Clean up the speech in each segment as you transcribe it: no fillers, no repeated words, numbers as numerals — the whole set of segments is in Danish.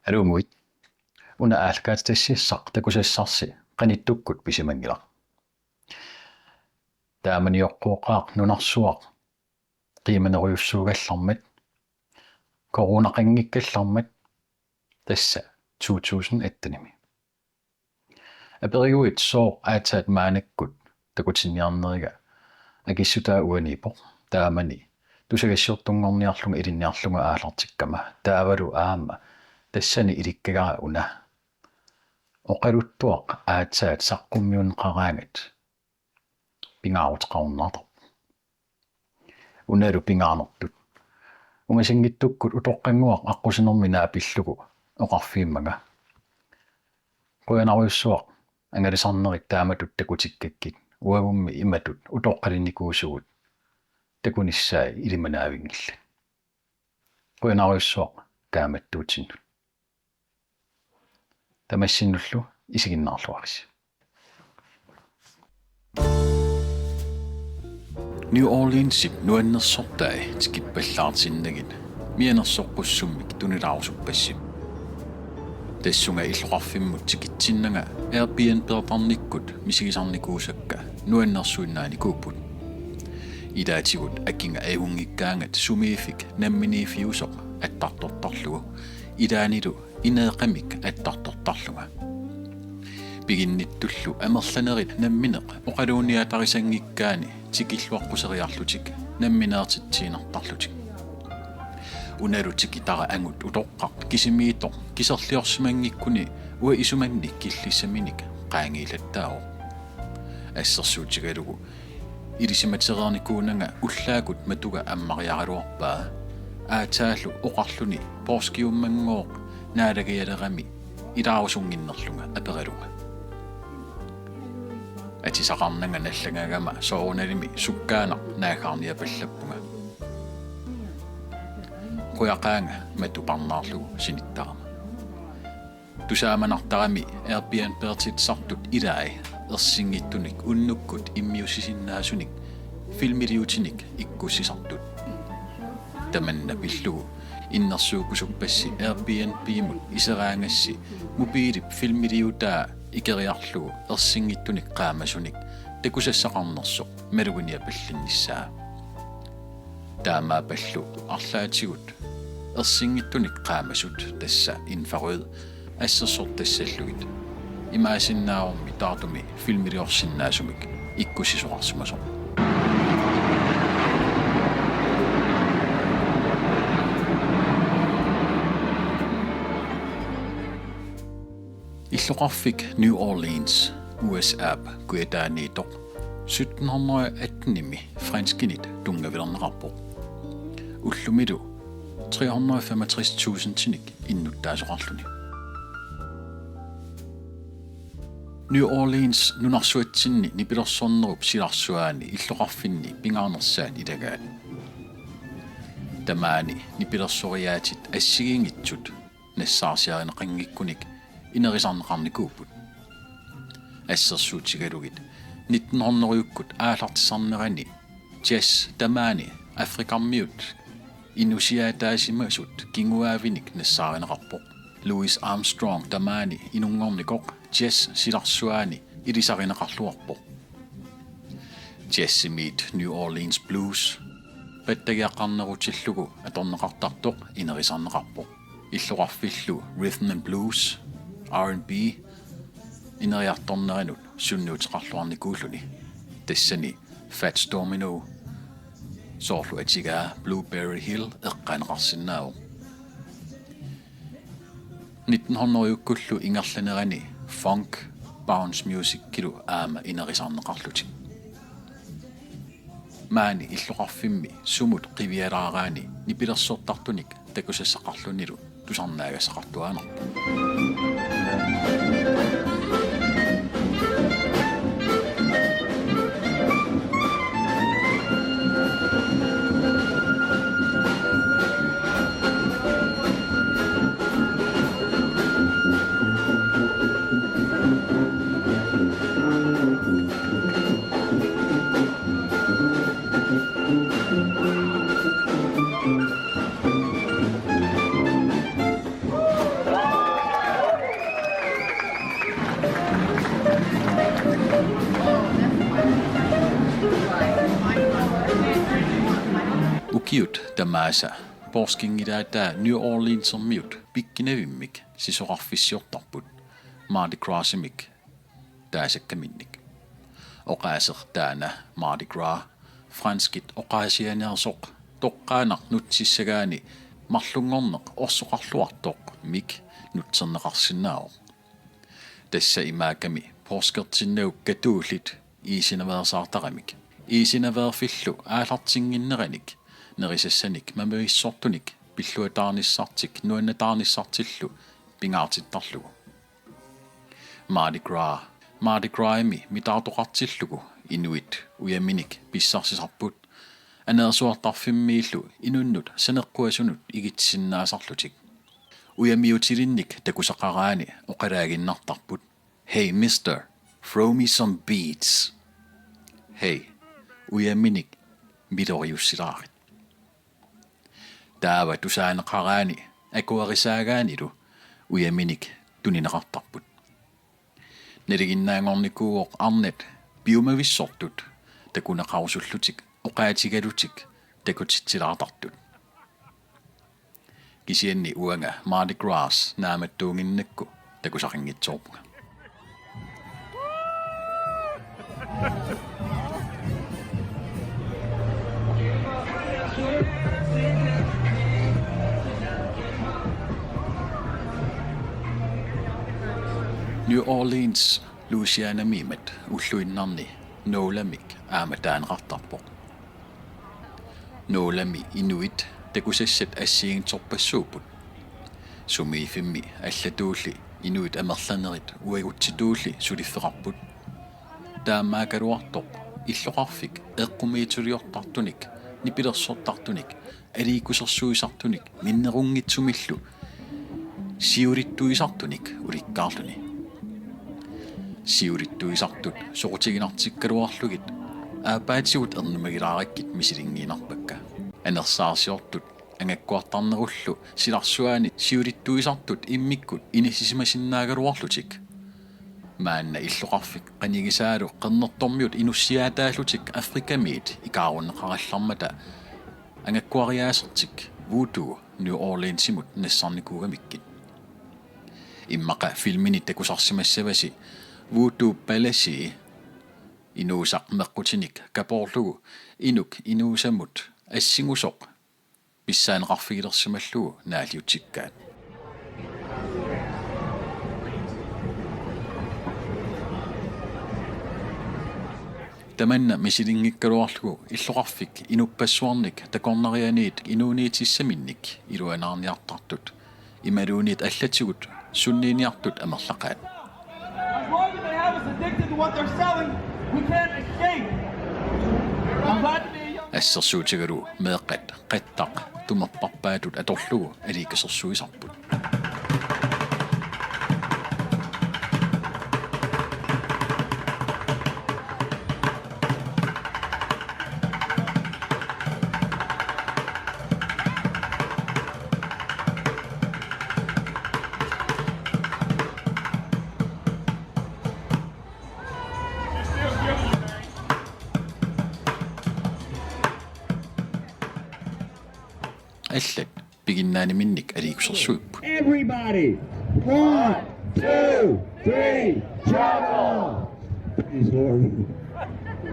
Alumuit. Una Aallakaatitassiortoq takussassarsi qanittukkut pisimangilaq. Taamaniorquuqaaq nunarsuaq qiimaneruyussuugallarmat corona-qanngikkallarmat tassa 2018-nimi. Aperiguit sooq aataat maanakkut takutinniarneriga akissutaa uaniipoq taamani tusagassiortunngorniarlunga ilinniarlunga aallartikkama taavalu aama tassani ilikkagara una oqaluttuaq aataat saqqummiunneqaraangat pingaarutqarnartoq unalu pingaarnertut ungasingittukkut utoqqanguaq aqqusnermi naapillugu oqarfiimmaga quyanaruyussuaq angalisarnerik taamatut takutikkakki uagummi imatut utoqqalinikuusugut takunissaai ilimanaavinngilla quyanaruyussuaq kaamattuutinnut tamassinullu isiginnaarluaris. New Orleansit nuannersortai tikippallaartinnagin mianersoqqussummik tunilaarusuppassi tassunga illuqarfimmut tikitsinnaga Airbnb-pertarnikkut misigisarnikuusakka nuannersuinnaani kuuput idaatigut akkinga aagungikkaangat sumiifik namminiifiusoq attartortarlugu idaanilu ineeqamik attartortarluga piginnittullu amerlanerit nammineq oqaluuniatarisangikkaani tikilluaqquseriarlutik nammineertitsiinartarlutik unalutik itara angut utoqqaq kisimiitoq kiserliorsimangikkuni ua isumannik killissaminik qaangiilattaao assersuutigalugu ilisimateriernikuunanga ullaakut matuga ammariaraluarpaa aataallu oqarluni porskiummangooq naalagayalerami ilaarusunginnerlunga aperalunga atisaqarnanga nallangagama soorunalimi sukkaanaq naagaarniapallappunga quyaqaanga matuparnaarlugu sinittarama tusaamanartarami Airbnb-pertitsartut ilaai ersinngittunik unnukkut immiussisinnaasunik filmiliutinik ikkussisartut tamanna pillugu innersuukusuppassi Airbnb-mut iseraangassi mobiilip filmiliutaa ikeriarlugu ersinngittunik qaamasunik takusassaqarnersoq maluguniapallinnissaa taamaapallu arlaatigut ersinngittunik qaamasut tassa infaruid assessortassallugit imaasinnaarummi taartumi filmiliorsinnaasumik ikkussisoqarsumasoq illuqarfik New Orleans USA kuetaaniitoq 1718-nimi franskinit tungavilerneqarpoq ullumilu 365.000 tinik innuttaasoqarluni New Orleans nunarsuatsinni nipilersornerup silarsuaani illuqarfinni pingaarnersaat ilagaat tamaani nipilersoriaatit assigingitsut nassaarsiarineqanngikkunik inerisarneqarnikuuput assersuutigalugit 1900-yukkut aallartisarnerani jazz tamaani afriqarmiut inusiaataasimasut kinguaavinik nassaaриneqarpoq Louis Armstrong tamaani inungornikoq jazz silarsuaani ilisarineqarluarpoq jazzimit New Orleans blues pattagiaqqarnerutillugu atorneqartartoq inerisarneqarpoq illuqarfillu rhythm and blues R&B ineriartorneranut sunnuuteqarluarnikuulluni tassani Fats Domino soorlu atigaa Blueberry Hill eqqaneqarsinnaau 1900-yukkullu ingerlanerani funk bounce music kilu aama inerisarneqarlutik maani illuqarfimmi sumut qivialaaraani nipilersortartunik takusassaqarlunilu tusarnaagasaqartuanerpu ukiut tamaasa porskingilaataa New Orleans-ermiut pikkinevimmik sisoqarfissiortarput Mardi Grasimik taasakkaminnik oqaaser taana Mardi Gras franskit oqaasianeersoq toqqaanaq nutsissagaani marlungorneq orsoqarluartoq mik nutserneqarsinnaao tassa imaakami porskertinnauk katuullit iisinaveersaartaqamik iisinaveerfillu aalartinginneраник nerisassanik mamuissortunik pilluataarnissartik nuannataarnissartillu pingaartittarlugu Mardi Grasimi mitaartoqartillugu inuit uyaminik pissarsisarput aneersuartarfimmiillu inunnut saneqquasunut igitsinnaasarlutik uyamiutilinnik takusaqaraani oqalaaginnartarput Hey mister, throw me some beads. Hey, uyaminik midoriussilaarit taava tusaaneqaraani akuarisaagaanilu uyaminik tunineqartarput neliginnaangornikuuoq arnet piumavissortut takunaqarsullutik oqaatigalutik takutitsilaartartut kisianni uanga Mardi Gras naamattuunginnakku takusaqingitsoorpuga New Orleans Louisiana mimet ulluinnarni noolamik aamataanqartarpoq noolami inuit takusassat assiingtorpassuuput sumiifimmi allatuulli inuit amerlanerit uagutsituulli suliffeqarput taammaakaluartoq illoqarfik eqqumiituliortartunik nipilersortartunik aliikusersuisartunik minnerungitsumillu siurittuisartunik ulikkaarluni siurittuisartut soqutiginartikkaluarlugit aapaatigut ernumagilaarikkit misilingiinarpakka anersaarsiortut angakkuartarnerullu silarsuaani siurittuisartut immikkut inissisimasinnaagaluarlutik maanna illoqarfik qanigisaalu qernertormiut inussiaataallutik afrikamiit ikaarunneqarallarmata angakkuariaasartik voodoo New Orleansimut nassarnikuugamikkit immaqa filmini takusarsimassavasi voodoo palasi inuusaq meqqutinik kaporlugu inuk inuusamut assingusoq pissaaneqarfigilersimallugu naaliutikkaat tamanna misilingikkaluarlugu illoqarfik inuppassuarnik takornarianiit inuuniitissaminnik iluanaarniartartut imaluuniit allatigut sunniiniartut amerlaqaat assersuutigalu meeqqat qattaq tumerparpaatut atorlugu aliikassersuisarput аллат пигиннаанimинник алиикусерсуиппут Everybody, 1, 2, 3, juggle! Please, Lord.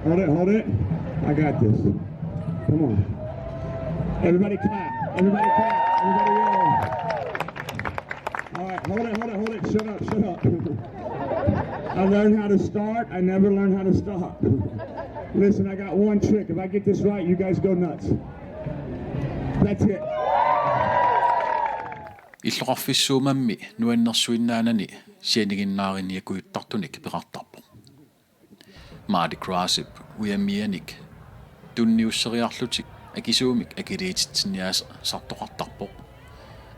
Hold it. I got this. Come on. Everybody clap. Everybody yell. All right, hold it. Shut up. I learned how to start. I never learned how to stop. Listen, I got one trick. If I get this right, you guys go nuts. That's it. Illoqarfissuumammi nuannersuinnaanani sianiginnaarinniakuyuttartunik peqartarpoq Mardi Grasip uyammianik tunniusseriarlutik akisuumik akiliititsinniaas sartoqartarpoq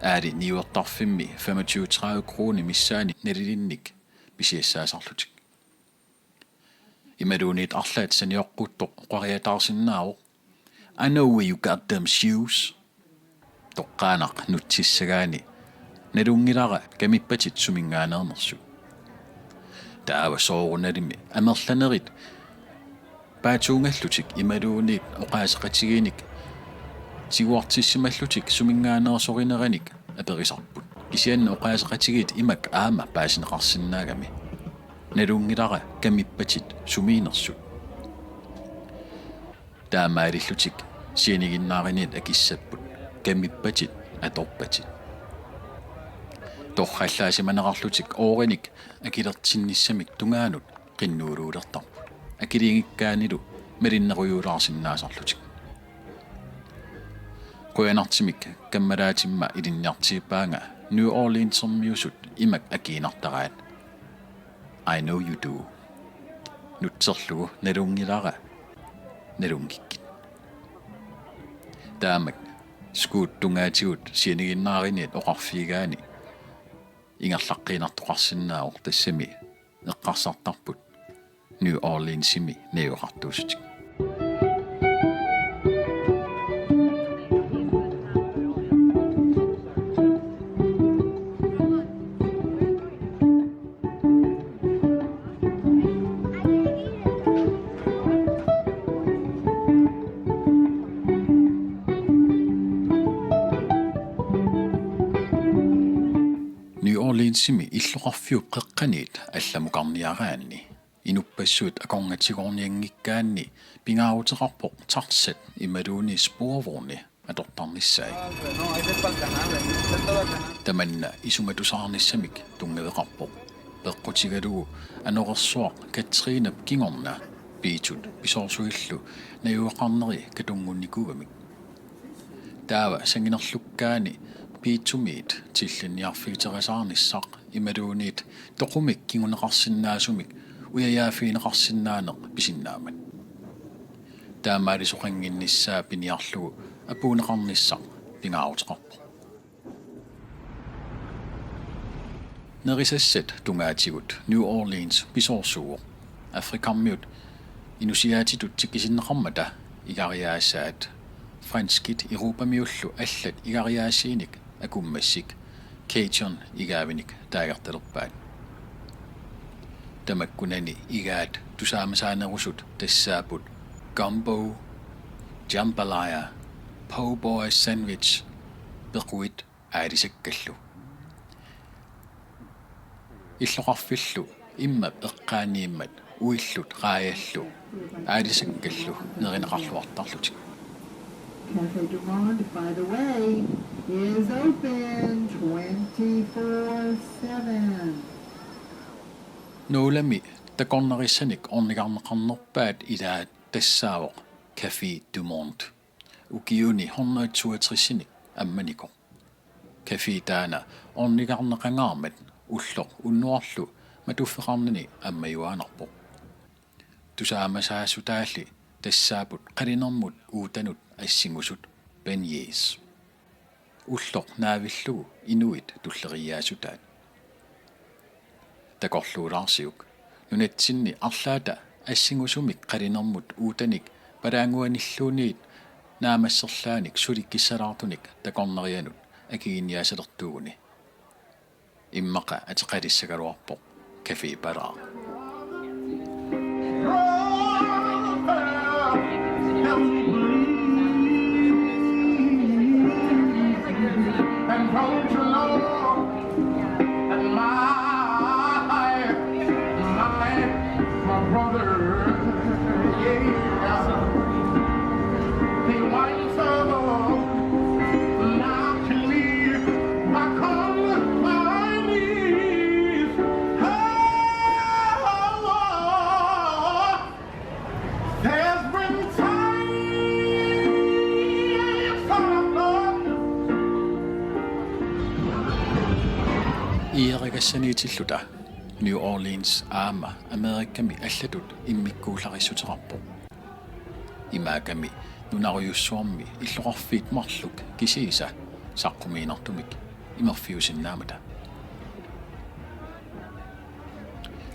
aali niuertarfimmi 25-30 krooni missaani nalilinnik pisiassaasarlutik imaluuniit arlaat sanioqquttoq qariataarsinnaavo I know where you got them shoes. Toqqaanaq nutsissagaani nalungilara kamippatit sumingaanernersu. Taava soorunalimi amerlanerit paatuungallutik imaluuniit oqaaseqatigiinik Siguartissimалlutik suminngaanersorineраник аперисарпут. Кисианна оқаасеқатигит имак аама паасинеқарсинаагами. Налунгилара камиппатит сумиинерсут. Таамаалиллутик сианигиннааринит акиссаппут. Камиппатит аторпатит. Торхаллаасиманеқарлутик оориник акилертинниссамик тунгаанут қиннуулуулертарпут. Акилингиккаанилу малиннеруйуулаарсиннаасарлутик. Qoyanartimik kammalaatimma ilinniartiippaanga New Orleans miusut imak akiinartaraat. I know you do. Nutserlugu nalungilara nalungikkit. Taamak skuut tungaatigut sianiginnaarinit oqarfiigaani ingerlaqqiinartoqarsinnaaq tassami eqqarsartarput New Orleansimi najuqartuusutik. Simi illuqarfiup qeqqaniit allamukарниараанни inuppassut akorngatigorniangikkaanni pingaaruteqarpoq tarsat imaluuni sporvorni atortarnissaai tamanna isumatusaarnissamik tungaveqarpoq peqqutigalugu anorersuaq Katriinap kingorna piitut pisoorsuillu najuaqarneri katungunnikugamik taava sanginerlukkaani piitsumiit tillinniarfigiterasaarnissaq imaluuniit toqumik kinguneqarsinnaasumik uyayaafiineqarsinnaaneq pisinnaamat taamaalisuqanginnissaa piniarlugu apuuneqarnissaq pingaaruteqarpo nerisassat tungaatigut New Orleans pisoorsugu afrikammiut inusiaatitut tikkisinneqarmata igariaassaat franskit irupamiullu allat igariaasiinik akummassik Cajun igaavinik taagartalerpaat tamakkunani igaat tusaamasaanerusut tassaaput gumbo jambalaya po' boy sandwich pequit aadisakkallu illoqarfillu imma eqqaaniimmat uillut qaayallu aadisakkallu nerineqarluartarlutik. Cafe Du Monde, by the way, is open 24/7. Nuulami takornarissanik ornigarneqarnerpaat ilaat tassaawoq Cafe Du Monde. Ukiuni 162 ammaniko. Cafe taana ornigarneqangaarmat ulloq unnuarlu matuffeqarnini ammajuaanarpo. Tusaamasaassutaalli tassaaput qalinermut uutanut ассигусут беньес уллоқ наавиллугу инуит туллериаасутаат такорлуулаарсиук нунатсинни арлаата ассигусумик қалинермут уутаник палаангуаниллуунниит наамассерлааник суликкиссалаартуник такорнерианут акигинниасалертуугуни иммақа атеқалиссагалуарпо кафе параа Don't you know that my brother, yeah, he winds up now to leave back on my knees. Oh, there's been Ierigassaniitilluta New Orleans aama Amerikkami allatut immikkuullarissuteqarpo imaakami nunarujussuarmi illoqarfiit marluk kisiisa saqqumiinertumik imerfiusinnaamata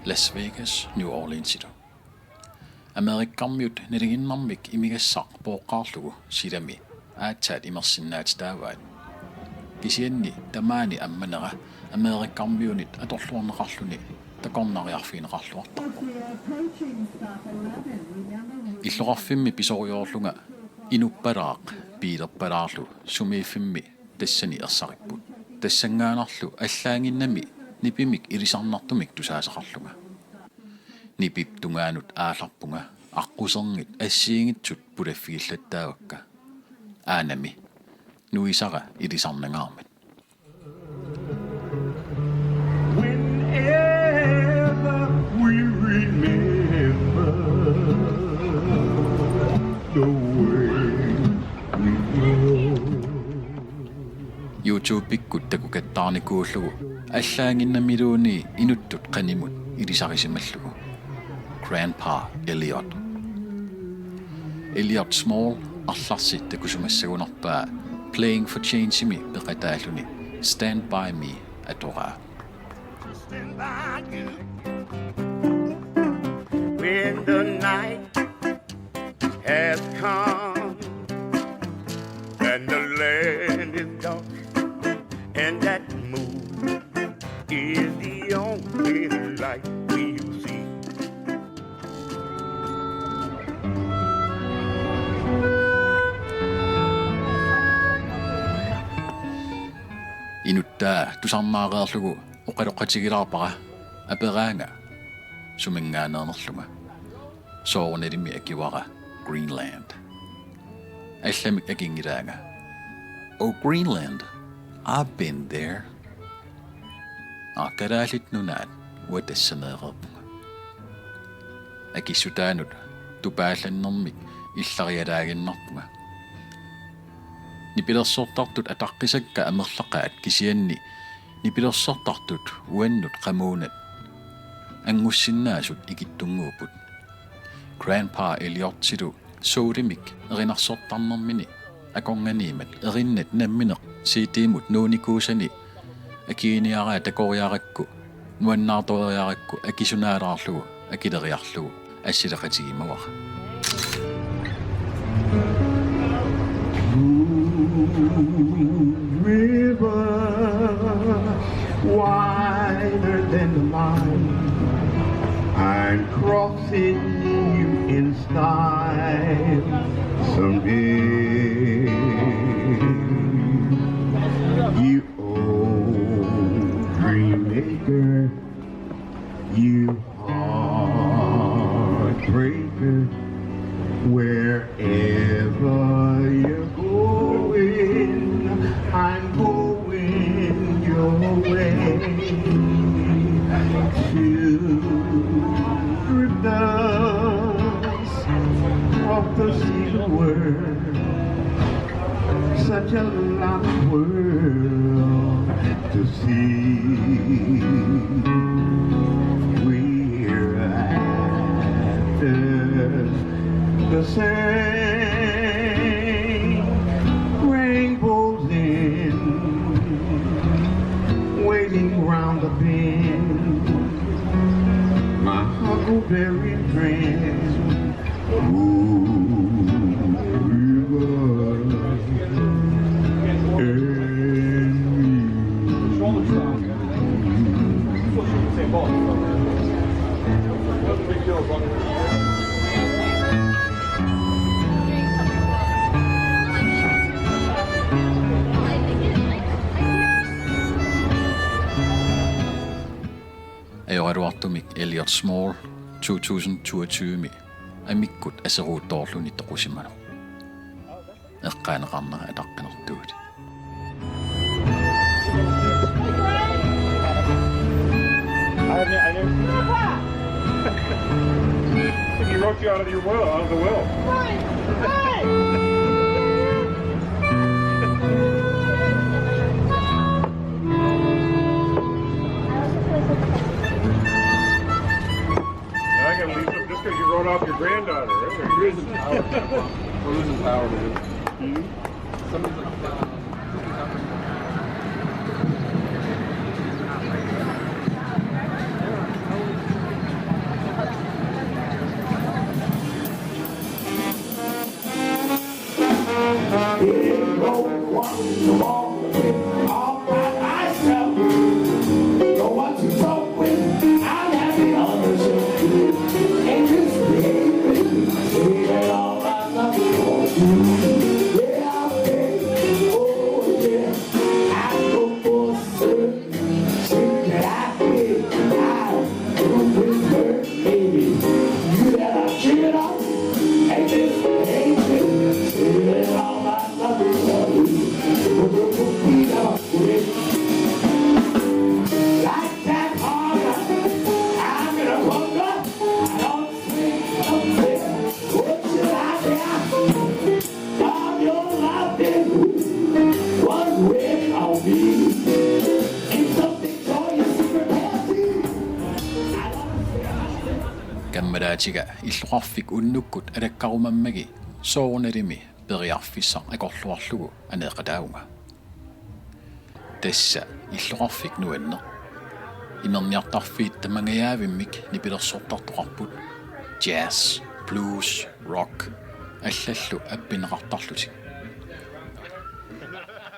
Las Vegas New Orleansitu Amerikkammiut naliginnarmik imigassaq pooqqaarlugu silami aatsaat imersinnaat taavaat kisianni tamaani ammanera Amerikkammiunit atorluarneqarluni takornariarfiineqarluartarpu illoqarfimmi pisoriorlunga inuppalaaq пиилерпалаарлу сумииффимми тассани ерсариппут тассангаанарлу аллаангиннами нипимик илисарнартумик тусаасақарлунга нипип тунгаанут ааларпунга аққусернит ассиингитсут пулаффигиллаттаавакка аанами нуисара илисарнангаармат Whenever we remember the way we go. YouTube pikkut takukattarnikuullugu аллаангиннамилууни инуттут qaнимут илисарисималлугу Grandpa Elliot Small арларси такусумассагунарпаа Playing for Change-ими пеқатааллуни Stand by Me атора Stand by you when the night has come and the land is dark and that moon is the only light we'll see. инуттаа тусарнаареерлугу оқалоқатигилаарпара апераанга сумингаанернерлунга соорнелими акивара Greenland алламик акингилаанга Oh Greenland I've been there Kalaallit Nunaat уатассанеерерпунга акиссутаанут тупаалланнэрмик иллариалаагиннарпунга нипилерсортартут атаққисакка амерлақаат кисианни нипилерсортартут уаннут қамуунат ангуссиннаасут икиттунгуупут Grandpa Elliot-силу соулимик эринарсортарнэрмини акорганиимат эриннат намминеқ сиитиимут нууникуусани акииниараа такориаракку нуаннаарториаракку акисунаалаарлугу акилериарлугу ассилеқатигимавара River wider than the mine, I'm crossing you in style someday. You old dream maker, you heartbreaker, wherever you're going, I'm going your way. Paradise of the sea world, such a lovely world to see. We're after the same rainbows in, waiting round the bend. My huckleberry friend, ooh, river, and Radioa Elliot Small 2022 amikkut aseruuttoorluni toqusimano eqqaaneqarnera ataqqanertuut He wrote you out of your will, out of the will. I gotta leave some just because you wrote off your granddaughter. Right? We're losing power. We're losing power, dude. Somebody's like, yeah. Taatiga illuqarfik unnukkut alakkarumammagi soornerimi periarfissa akorluarlugu aneeqataaunga. Tassa illuqarfik nuanne. Imerniartarfiit tamangayaavimik nipilersortartoqarput jazz, blues, rock аллаллу аппинеқартарлутик.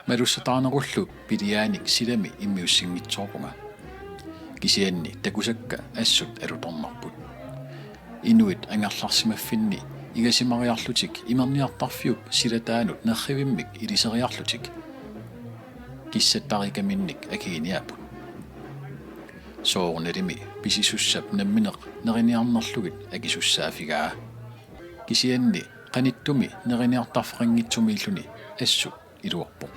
Малуссатаарнеруллу пилиааник силами иммиуссингитсоорпунга. Кисианни такусакка ассут алуторнарпут. Инуит ангерларсимаффинни игасимариарлутик имерниартарфиуп силатаанут нерривиммик илисериарлутик. Киссаттарикаминник акиниапут. Соорнерими писисуссап намминеқ нерiniarnerlugit акисуссаафигаа. Кисианни qaниттуми нерiniartarfeqanngitsumииллуни ассу илуарпо.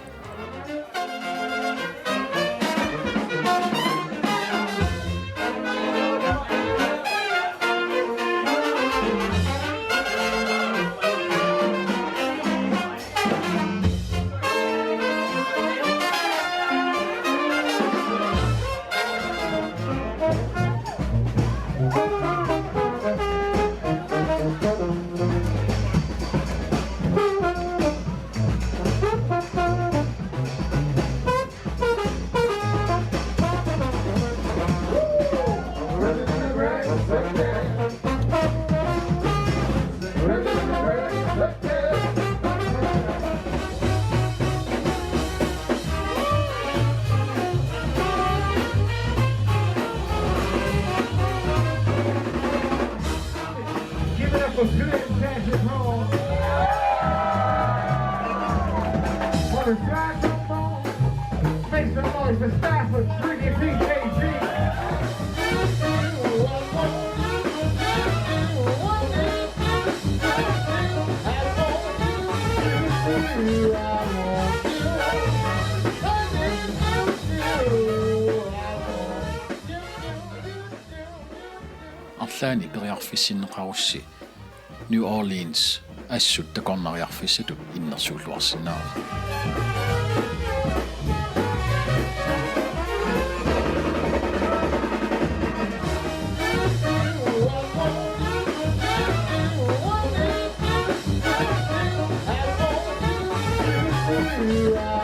Arlaani periarfissinneqarussi New Orleans assut takornariarfissatut innersuulluarsinnaara. Yeah.